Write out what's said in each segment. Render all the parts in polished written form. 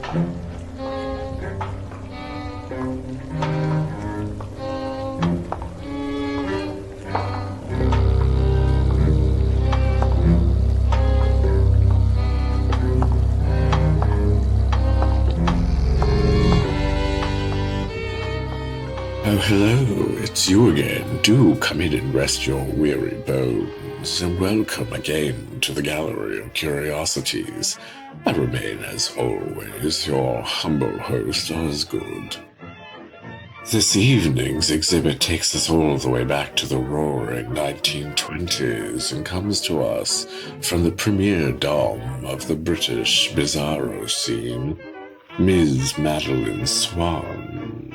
Oh, hello, it's you again. Do come in and rest your weary bones, and welcome again to the Gallery of Curiosities. I remain, as always, your humble host, Osgood. This evening's exhibit takes us all the way back to the roaring 1920s and comes to us from the premier dom of the British bizarro scene, Ms. Madeleine Swann.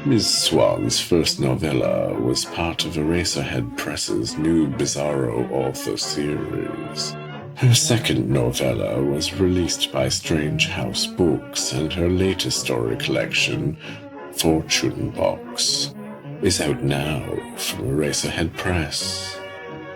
Ms. Swann's first novella was part of Eraserhead Press's new Bizarro author series. Her second novella was released by Strange House Books, and her latest story collection, Fortune Box, is out now from Eraserhead Press.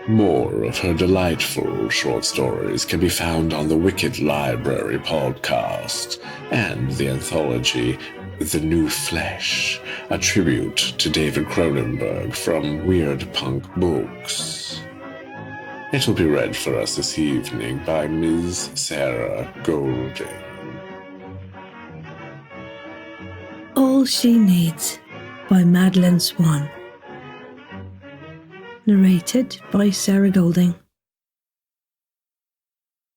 More of her delightful short stories can be found on the Wicked Library podcast and the anthology The New Flesh, a tribute to David Cronenberg from Weird Punk Books. It'll be read for us this evening by Ms. Sarah Golding. All She Needs by Madeleine Swann. Narrated by Sarah Golding.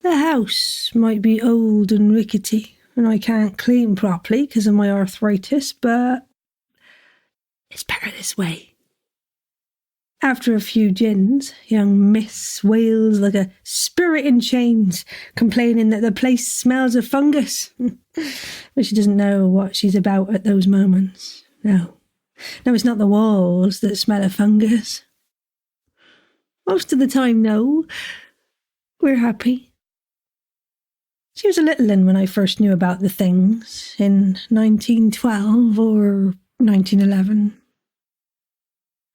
The house might be old and rickety, and I can't clean properly because of my arthritis, but it's better this way. After a few gins, young Miss wails like a spirit in chains, complaining that the place smells of fungus. But she doesn't know what she's about at those moments. No, it's not the walls that smell of fungus. Most of the time, though, we're happy. She was a little un when I first knew about the things, in 1912 or 1911.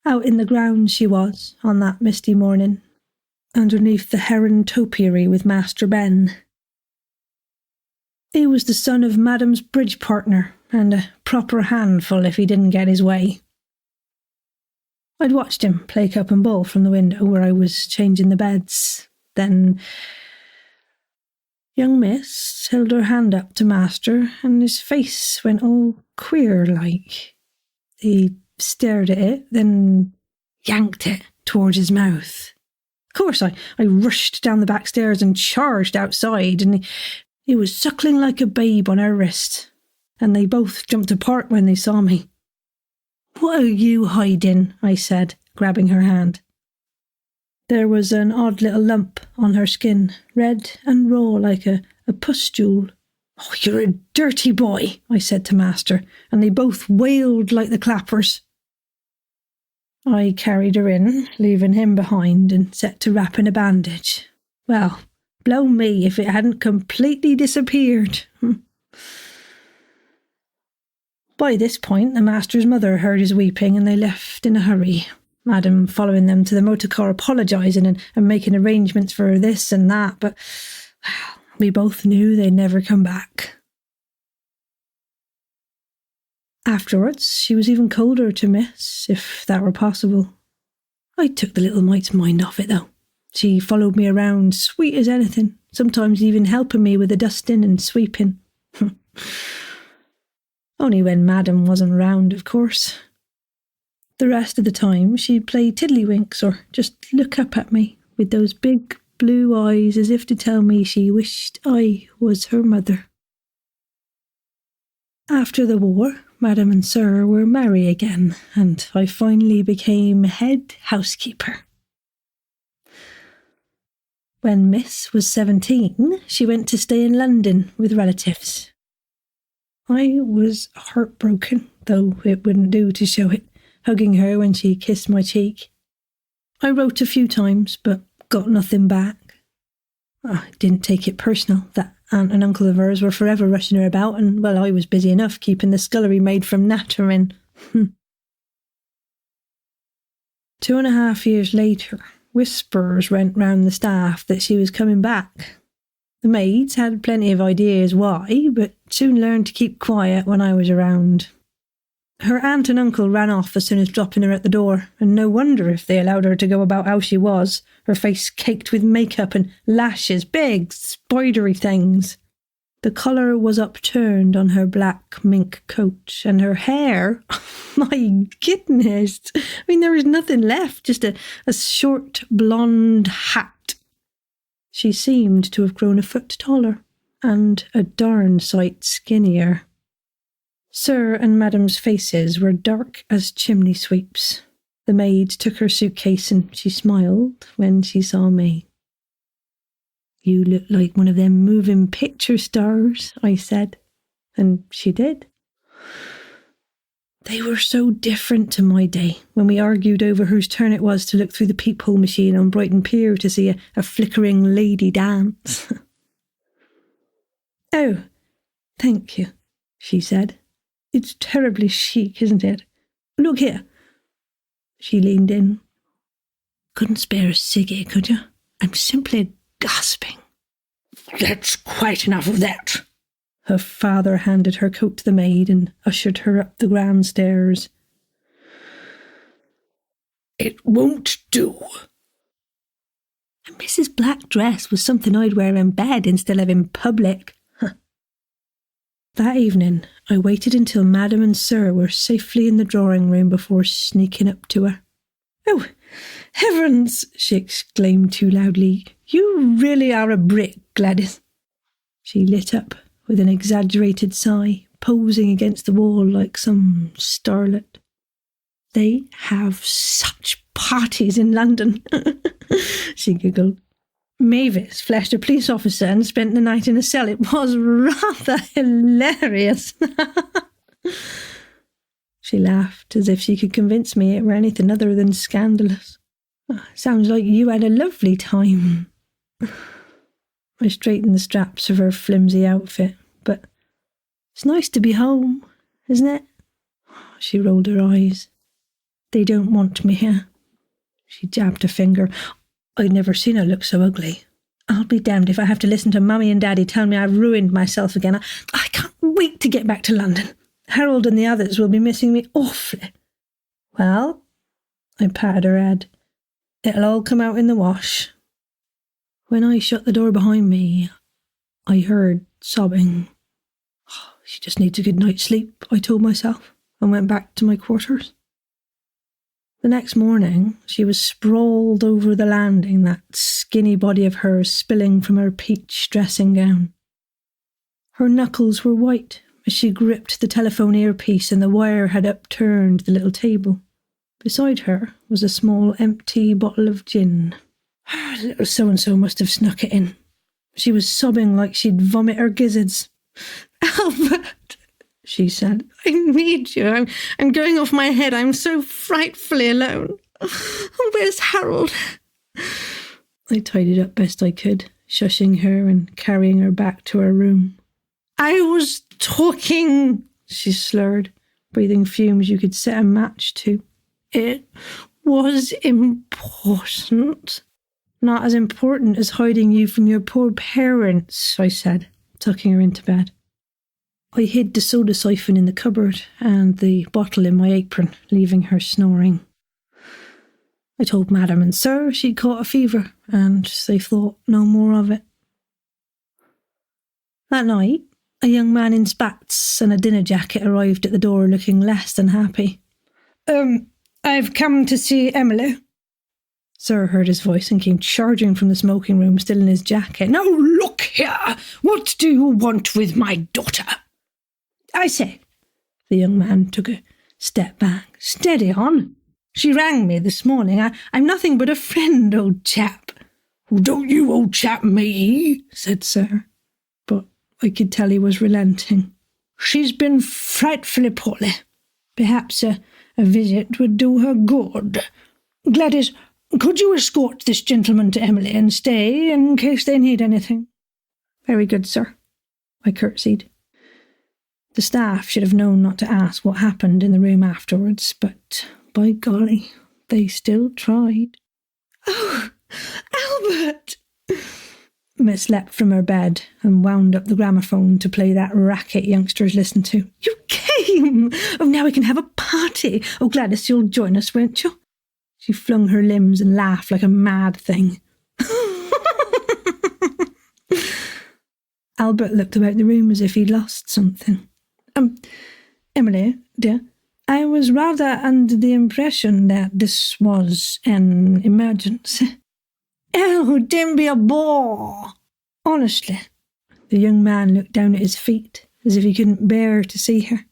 Out in the grounds she was, on that misty morning, underneath the heron topiary with Master Ben. He was the son of Madam's bridge partner, and a proper handful if he didn't get his way. I'd watched him play cup and ball from the window where I was changing the beds. Then young Miss held her hand up to Master, and his face went all queer-like. He stared at it, then yanked it towards his mouth. Of course, I rushed down the back stairs and charged outside, and he was suckling like a babe on her wrist, and they both jumped apart when they saw me. "What are you hiding?" I said, grabbing her hand. There was an odd little lump on her skin, red and raw like a pustule. "Oh, you're a dirty boy," I said to Master, and they both wailed like the clappers. I carried her in, leaving him behind, and set to wrapping a bandage. Well, blow me if it hadn't completely disappeared. By this point, the Master's mother heard his weeping, and they left in a hurry, Madam following them to the motor car, apologising and making arrangements for this and that, but we both knew they'd never come back. Afterwards, she was even colder to Miss, if that were possible. I took the little mite's mind off it, though. She followed me around, sweet as anything, sometimes even helping me with the dusting and sweeping. Only when Madam wasn't around, of course. The rest of the time, she'd play tiddlywinks or just look up at me with those big blue eyes as if to tell me she wished I was her mother. After the war, Madam and Sir were merry again, and I finally became head housekeeper. When Miss was 17, she went to stay in London with relatives. I was heartbroken, though it wouldn't do to show it, hugging her when she kissed my cheek. I wrote a few times, but got nothing back. I didn't take it personal that aunt and uncle of hers were forever rushing her about, and, well, I was busy enough keeping the scullery maid from nattering. 2.5 years later, whispers went round the staff that she was coming back. The maids had plenty of ideas why, but soon learned to keep quiet when I was around. Her aunt and uncle ran off as soon as dropping her at the door, and no wonder if they allowed her to go about how she was, her face caked with makeup and lashes, big, spidery things. The collar was upturned on her black mink coat, and her hair, my goodness, I mean, there was nothing left, just a short blonde hat. She seemed to have grown a foot taller, and a darn sight skinnier. Sir and Madam's faces were dark as chimney sweeps. The maid took her suitcase and she smiled when she saw me. "You look like one of them moving picture stars," I said, and she did. They were so different to my day, when we argued over whose turn it was to look through the peephole machine on Brighton Pier to see a flickering lady dance. "Oh, thank you," she said. "It's terribly chic, isn't it? Look here." She leaned in. "Couldn't spare a ciggy, could you? I'm simply gasping." "That's quite enough of that." Her father handed her coat to the maid and ushered her up the grand stairs. "It won't do." A Mrs. Black dress was something I'd wear in bed instead of in public. That evening, I waited until Madam and Sir were safely in the drawing room before sneaking up to her. "Oh, heavens!" she exclaimed too loudly. "You really are a brick, Gladys." She lit up with an exaggerated sigh, posing against the wall like some starlet. "They have such parties in London," she giggled. "Mavis flashed a police officer and spent the night in a cell. It was rather hilarious." She laughed as if she could convince me it were anything other than scandalous. "Sounds like you had a lovely time." I straightened the straps of her flimsy outfit. "But it's nice to be home, isn't it?" She rolled her eyes. "They don't want me here." She jabbed a finger. I'd never seen her look so ugly. "I'll be damned if I have to listen to Mummy and Daddy tell me I've ruined myself again. I can't wait to get back to London. Harold and the others will be missing me awfully." "Well," I patted her head, "it'll all come out in the wash." When I shut the door behind me, I heard sobbing. She just needs a good night's sleep, I told myself, and went back to my quarters. The next morning, she was sprawled over the landing, that skinny body of hers spilling from her peach dressing gown. Her knuckles were white as she gripped the telephone earpiece, and the wire had upturned the little table. Beside her was a small empty bottle of gin. Little so-and-so must have snuck it in. She was sobbing like she'd vomit her gizzards. "Albert," she said, "I need you. I'm going off my head. I'm so frightfully alone. Oh, where's Harold?" I tidied up best I could, shushing her and carrying her back to her room. "I was talking," she slurred, breathing fumes you could set a match to. "It was important." "Not as important as hiding you from your poor parents," I said, tucking her into bed. I hid the soda siphon in the cupboard and the bottle in my apron, leaving her snoring. I told Madam and Sir she'd caught a fever, and they thought no more of it. That night, a young man in spats and a dinner jacket arrived at the door looking less than happy. I've come to see Emily." Sir heard his voice and came charging from the smoking room, still in his jacket. "Now look here! What do you want with my daughter?" "I say," the young man took a step back. "Steady on. She rang me this morning. I'm nothing but a friend, old chap." "Don't you old chap me," said Sir. But I could tell he was relenting. "She's been frightfully poorly. Perhaps a visit would do her good. Gladys, could you escort this gentleman to Emily and stay in case they need anything?" "Very good, sir," I curtsied. The staff should have known not to ask what happened in the room afterwards, but by golly, they still tried. "Oh, Albert!" Miss leapt from her bed and wound up the gramophone to play that racket youngsters listen to. You came! Oh, now we can have a party. Oh, Gladys, you'll join us, won't you? She flung her limbs and laughed like a mad thing. Albert looked about the room as if he'd lost something. Emily, dear, I was rather under the impression that this was an emergency. Oh, don't be a bore. Honestly. The young man looked down at his feet as if he couldn't bear to see her.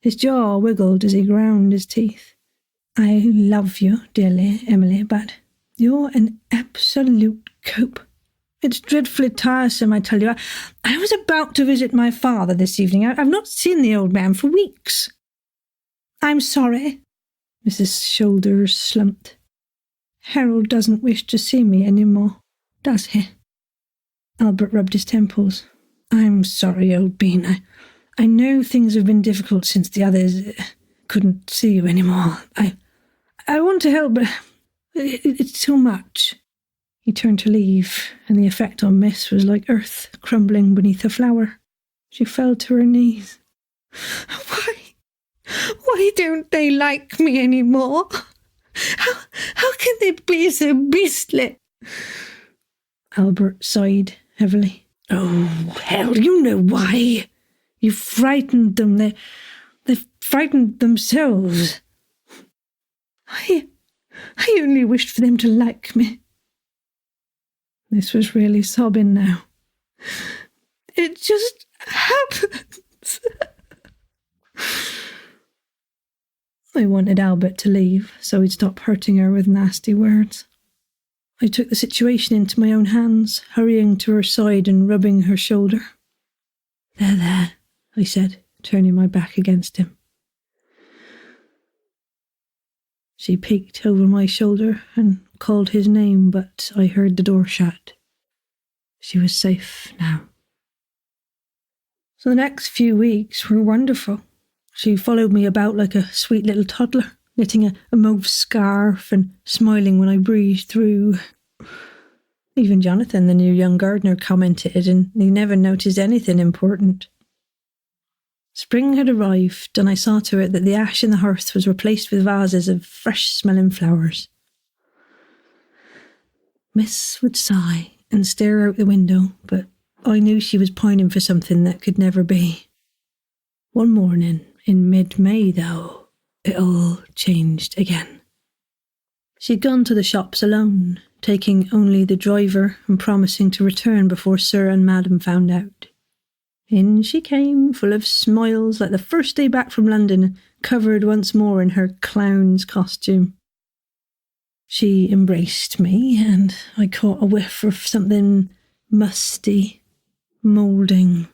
His jaw wiggled as he ground his teeth. I love you dearly, Emily, but you're an absolute cope. It's dreadfully tiresome, I tell you. I was about to visit my father this evening. I've not seen the old man for weeks. I'm sorry. Mrs. Shoulders slumped. Harold doesn't wish to see me any more, does he? Albert rubbed his temples. I'm sorry, old bean. I know things have been difficult since the others couldn't see you any more. I want to help, but it's too much. He turned to leave, and the effect on Miss was like earth crumbling beneath a flower. She fell to her knees. Why don't they like me any more? How can they be so beastly? Albert sighed heavily. Oh, hell, you know why. You frightened them. They've frightened themselves. I only wished for them to like me. This was really sobbing now. It just happens. I wanted Albert to leave so he'd stop hurting her with nasty words. I took the situation into my own hands, hurrying to her side and rubbing her shoulder. There, I said, turning my back against him. She peeked over my shoulder and called his name, but I heard the door shut. She was safe now. So the next few weeks were wonderful. She followed me about like a sweet little toddler, knitting a mauve scarf and smiling when I breezed through. Even Jonathan, the new young gardener, commented, and he never noticed anything important. Spring had arrived, and I saw to it that the ash in the hearth was replaced with vases of fresh-smelling flowers. Miss would sigh and stare out the window, but I knew she was pining for something that could never be. One morning, in mid-May, though, it all changed again. She'd gone to the shops alone, taking only the driver and promising to return before Sir and Madam found out. In she came, full of smiles like the first day back from London, covered once more in her clown's costume. She embraced me, and I caught a whiff of something musty, moulding.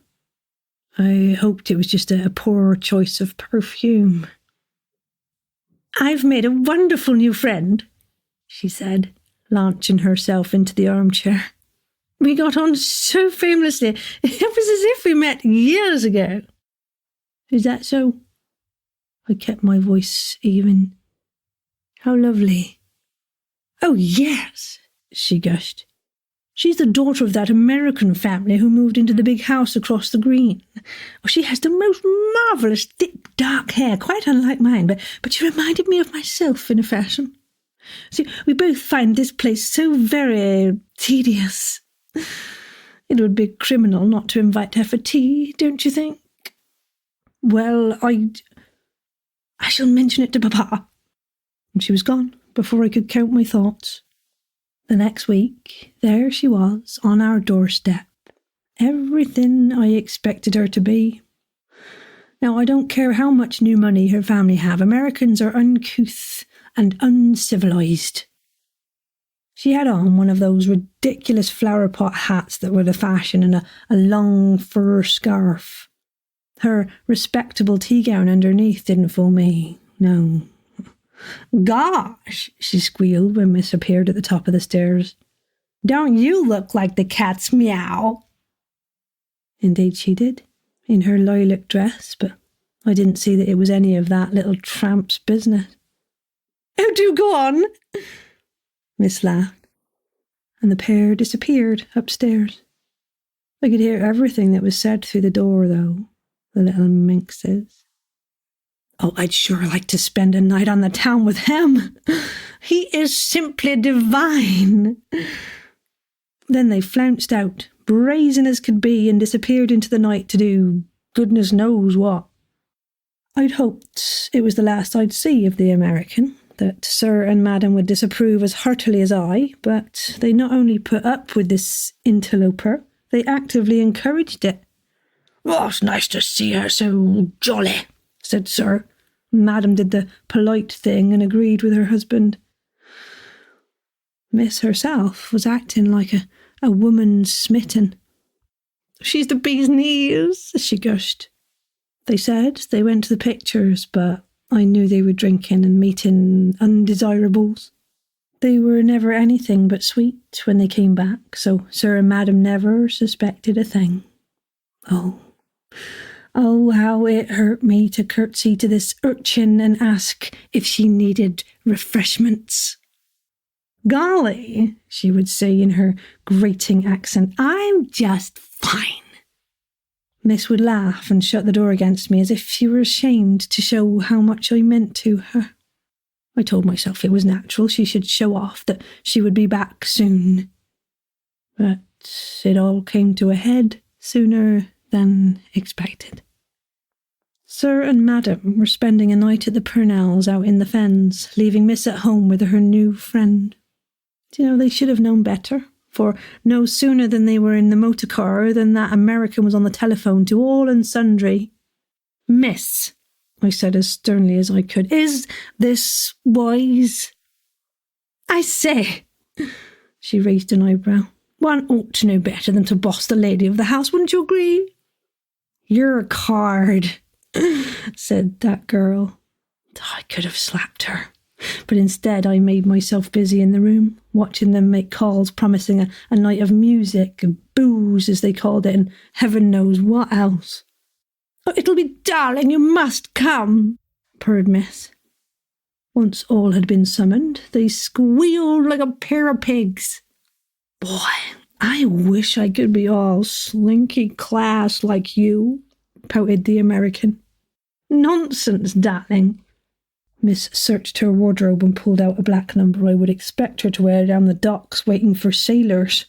I hoped it was just a poor choice of perfume. I've made a wonderful new friend, she said, launching herself into the armchair. We got on so famously. It was as if we met years ago. Is that so? I kept my voice even. How lovely. Oh, yes, she gushed. She's the daughter of that American family who moved into the big house across the green. Oh, she has the most marvellous thick dark hair, quite unlike mine, but she reminded me of myself in a fashion. See, we both find this place so very tedious. It would be criminal not to invite her for tea, don't you think? Well, I shall mention it to Papa. And she was gone before I could count my thoughts. The next week, there she was on our doorstep, everything I expected her to be. Now, I don't care how much new money her family have, Americans are uncouth and uncivilized. She had on one of those ridiculous flower pot hats that were the fashion and a long fur scarf. Her respectable tea gown underneath didn't fool me, no. Gosh, she squealed when Miss appeared at the top of the stairs. Don't you look like the cat's meow? Indeed she did, in her lilac dress, but I didn't see that it was any of that little tramp's business. Oh, do go on, Miss laughed, and the pair disappeared upstairs. I could hear everything that was said through the door, though, the little minx says. Oh, I'd sure like to spend a night on the town with him. He is simply divine. Then they flounced out, brazen as could be, and disappeared into the night to do goodness knows what. I'd hoped it was the last I'd see of the American, that Sir and Madam would disapprove as heartily as I, but they not only put up with this interloper, they actively encouraged it. "Oh, it's nice to see her so jolly," said Sir. Madam did the polite thing and agreed with her husband. Miss herself was acting like a woman smitten. "She's the bee's knees," she gushed. They said they went to the pictures, but I knew they were drinking and meeting undesirables. They were never anything but sweet when they came back, so Sir and Madam never suspected a thing. Oh, how it hurt me to curtsy to this urchin and ask if she needed refreshments. "Golly," she would say in her grating accent, "I'm just fine." Miss would laugh and shut the door against me as if she were ashamed to show how much I meant to her. I told myself it was natural she should show off that she would be back soon. But it all came to a head sooner than expected. Sir and Madam were spending a night at the Purnells out in the fens, leaving Miss at home with her new friend. They should have known better, for no sooner than they were in the motor car than that American was on the telephone to all and sundry. "Miss," I said as sternly as I could, "is this wise?" "I say," she raised an eyebrow, "one ought to know better than to boss the lady of the house, wouldn't you agree?" "You're a card," said that girl. I could have slapped her. But instead I made myself busy in the room, watching them make calls promising a night of music, booze as they called it, and heaven knows what else. "Oh, it'll be darling, you must come," purred Miss. Once all had been summoned, they squealed like a pair of pigs. "Boy, I wish I could be all slinky class like you," pouted the American. "Nonsense, darling." Miss searched her wardrobe and pulled out a black number I would expect her to wear down the docks waiting for sailors.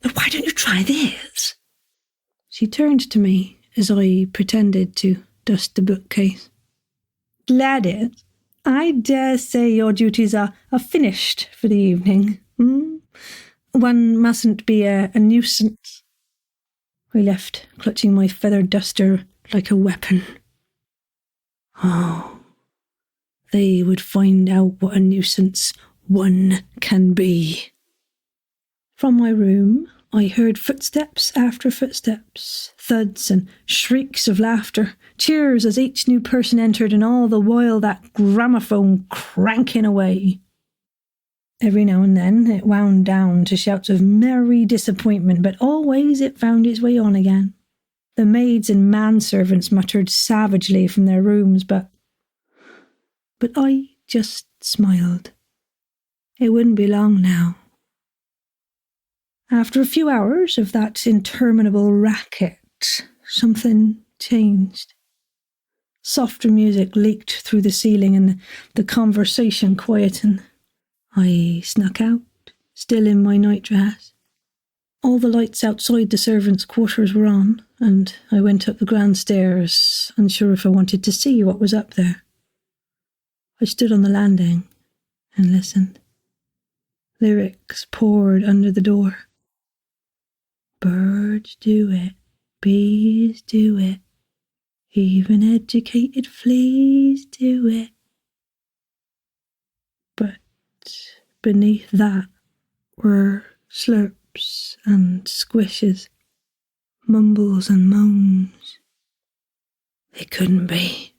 "Why don't you try this?" She turned to me as I pretended to dust the bookcase. "Gladys, I dare say your duties are finished for the evening. One mustn't be a nuisance." I left, clutching my feather duster like a weapon. Oh, they would find out what a nuisance one can be. From my room, I heard footsteps after footsteps, thuds and shrieks of laughter, cheers as each new person entered, and all the while that gramophone cranking away. Every now and then it wound down to shouts of merry disappointment, but always it found its way on again. The maids and manservants muttered savagely from their rooms, but I just smiled. It wouldn't be long now. After a few hours of that interminable racket, something changed. Softer music leaked through the ceiling and the conversation quietened. I snuck out, still in my nightdress. All the lights outside the servants' quarters were on, and I went up the grand stairs, unsure if I wanted to see what was up there. I stood on the landing and listened. Lyrics poured under the door. Birds do it, bees do it, even educated fleas do it. But beneath that were slurps and squishes, mumbles and moans. It couldn't be.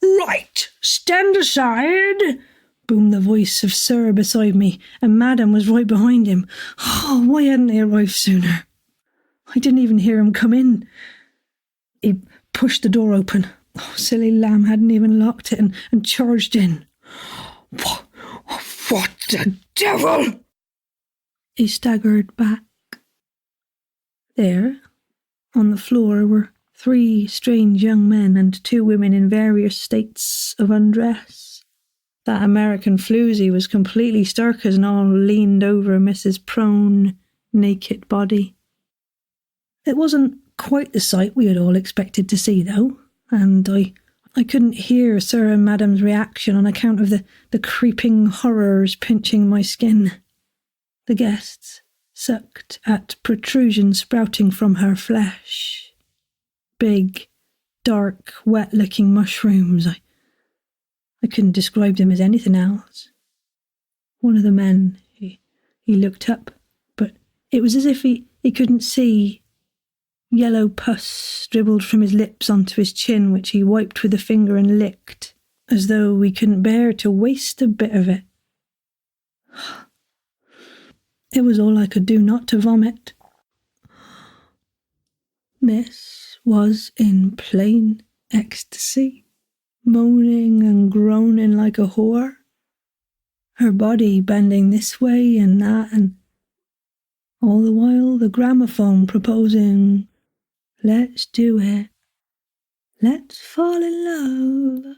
"Right, stand aside," boomed the voice of Sir beside me, and Madam was right behind him. Oh, why hadn't they arrived sooner? I didn't even hear him come in. He pushed the door open. Oh, silly lamb hadn't even locked it and charged in. What the devil?" He staggered back. There, on the floor, were 3 strange young men and 2 women in various states of undress. That American floozy was completely stark and all leaned over Mrs. prone, naked body. It wasn't quite the sight we had all expected to see, though, and I couldn't hear Sir and Madam's reaction on account of the creeping horrors pinching my skin. The guests sucked at protrusions sprouting from her flesh. Big, dark, wet-looking mushrooms. I couldn't describe them as anything else. One of the men, he looked up, but it was as if he couldn't see. Yellow pus dribbled from his lips onto his chin, which he wiped with a finger and licked, as though he couldn't bear to waste a bit of it. It was all I could do not to vomit. Miss was in plain ecstasy, moaning and groaning like a whore, her body bending this way and that, and all the while the gramophone proposing, "Let's do it. Let's fall in love."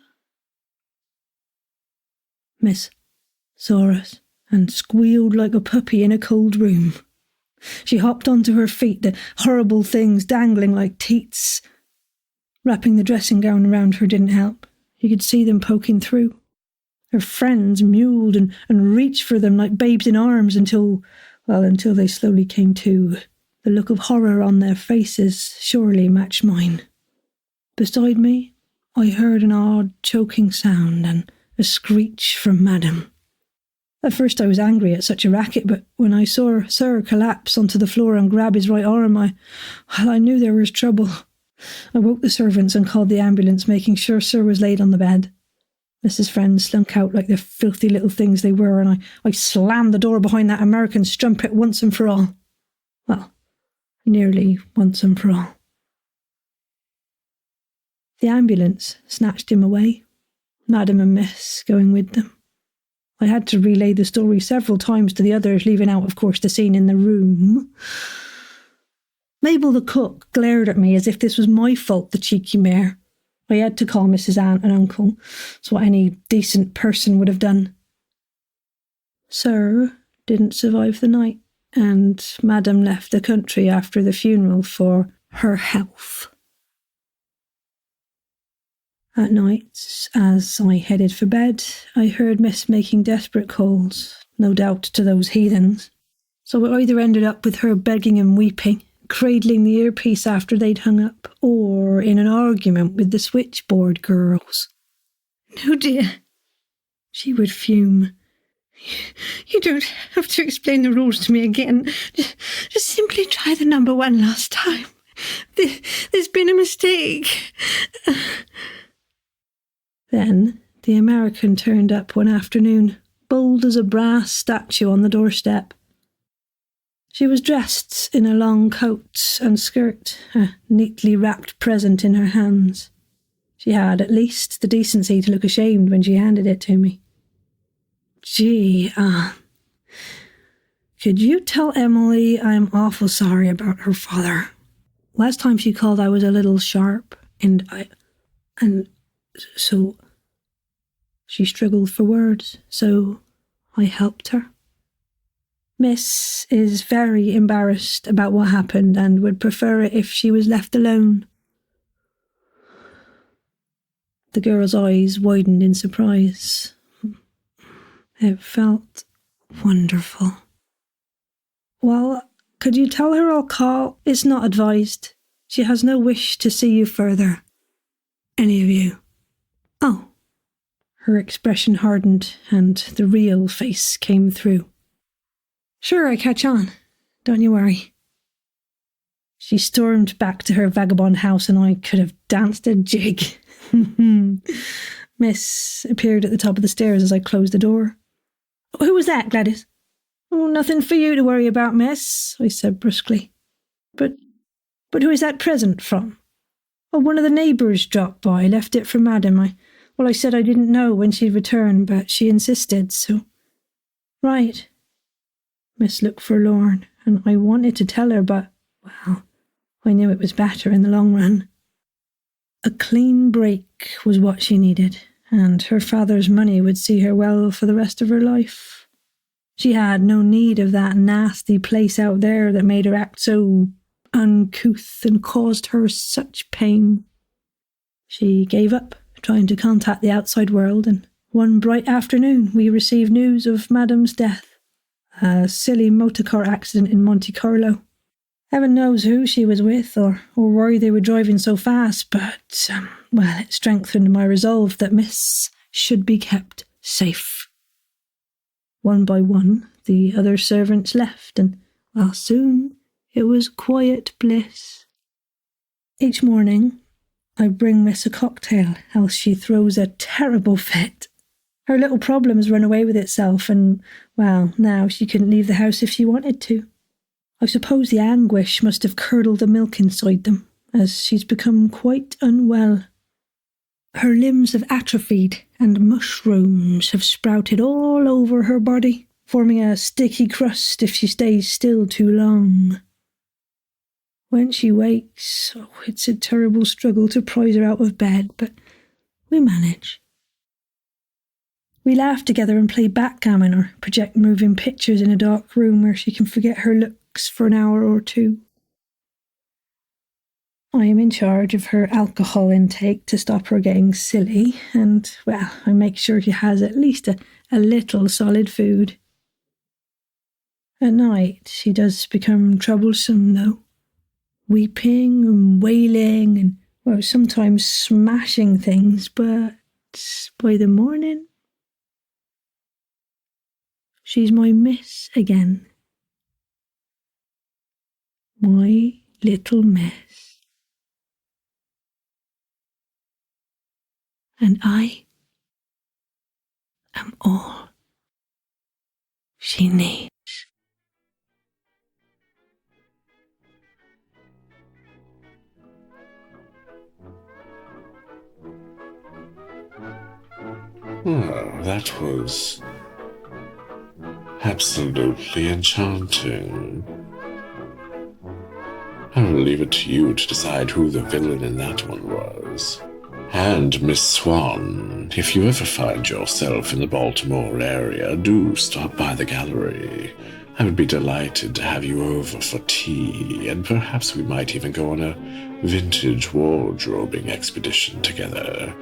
Miss Saurus and squealed like a puppy in a cold room. She hopped onto her feet, the horrible things dangling like teats. Wrapping the dressing gown around her didn't help. You could see them poking through. Her friends mewed and reached for them like babes in arms until they slowly came to. The look of horror on their faces surely matched mine. Beside me, I heard an odd choking sound and a screech from Madame. At first I was angry at such a racket, but when I saw Sir collapse onto the floor and grab his right arm, I knew there was trouble. I woke the servants and called the ambulance, making sure Sir was laid on the bed. Mrs. Friend slunk out like the filthy little things they were, and I slammed the door behind that American strumpet once and for all. Well, nearly once and for all. The ambulance snatched him away, Madam and Miss going with them. I had to relay the story several times to the others, leaving out, of course, the scene in the room. Mabel the cook glared at me as if this was my fault, the cheeky mare. I had to call Mrs. Aunt and Uncle. It's what any decent person would have done. Sir didn't survive the night, and Madame left the country after the funeral for her health. At night, as I headed for bed, I heard Miss making desperate calls, no doubt to those heathens. So it either ended up with her begging and weeping, cradling the earpiece after they'd hung up, or in an argument with the switchboard girls. "No, dear," she would fume. "You don't have to explain the rules to me again. Just simply try the number 1 last time. There's been a mistake." Then the American turned up one afternoon, bold as a brass statue on the doorstep. She was dressed in a long coat and skirt, a neatly wrapped present in her hands. She had at least the decency to look ashamed when she handed it to me. "Gee, could you tell Emily I'm awful sorry about her father? Last time she called I was a little sharp, so..." She struggled for words, so I helped her. Miss is very embarrassed about what happened and would prefer it if she was left alone. The girl's eyes widened in surprise. It felt wonderful. "Well, could you tell her I'll call? It's not advised. She has no wish to see you further. Any of you." "Oh." Her expression hardened and the real face came through. "Sure, I catch on. Don't you worry." She stormed back to her vagabond house and I could have danced a jig. Miss appeared at the top of the stairs as I closed the door. "Who was that, Gladys?" "Oh, nothing for you to worry about, miss," I said brusquely. But who is that present from?" "Oh, one of the neighbours dropped by, left it for Madam. I said I didn't know when she'd return, but she insisted, so..." "Right." Miss looked forlorn, and I wanted to tell her, but Well, I knew it was better in the long run. A clean break was what she needed, and her father's money would see her well for the rest of her life. She had no need of that nasty place out there that made her act so uncouth and caused her such pain. She gave up trying to contact the outside world, and one bright afternoon we received news of Madame's death. A silly motorcar accident in Monte Carlo. Heaven knows who she was with or why they were driving so fast, but, it strengthened my resolve that Miss should be kept safe. One by one, the other servants left, and, soon it was quiet bliss. Each morning, I bring Miss a cocktail, else she throws a terrible fit. Her little problems run away with itself, and, now she couldn't leave the house if she wanted to. I suppose the anguish must have curdled the milk inside them, as she's become quite unwell. Her limbs have atrophied, and mushrooms have sprouted all over her body, forming a sticky crust if she stays still too long. When she wakes, it's a terrible struggle to prise her out of bed, but we manage. We laugh together and play backgammon or project moving pictures in a dark room where she can forget her looks for an hour or two. I am in charge of her alcohol intake to stop her getting silly, and, I make sure she has at least a little solid food. At night, she does become troublesome, though, weeping and wailing and, sometimes smashing things, but by the morning, she's my miss again. My little miss. And I am all she needs. Oh, that was absolutely enchanting. I will leave it to you to decide who the villain in that one was. And Miss Swann, if you ever find yourself in the Baltimore area, do stop by the gallery. I would be delighted to have you over for tea, and perhaps we might even go on a vintage wardrobing expedition together.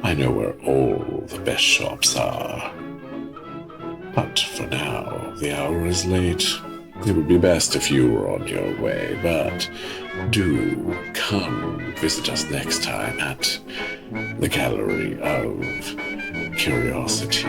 I know where all the best shops are. But for now, the hour is late. It would be best if you were on your way, but do come visit us next time at the Gallery of Curiosities.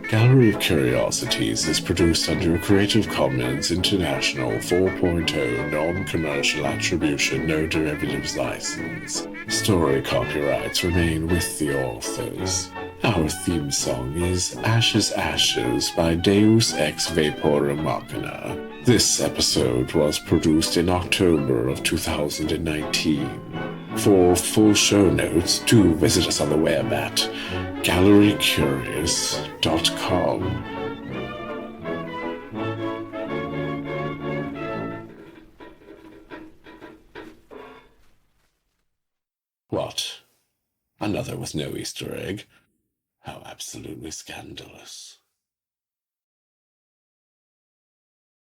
Gallery of Curiosities is produced under a Creative Commons International 4.0 non-commercial attribution, no derivatives license. Story copyrights remain with the authors. Our theme song is Ashes Ashes by Deus Ex Vapora Machina. This episode was produced in October of 2019. For full show notes, do visit us on the web at gallerycurious.com. What? Another with no Easter egg? How absolutely scandalous.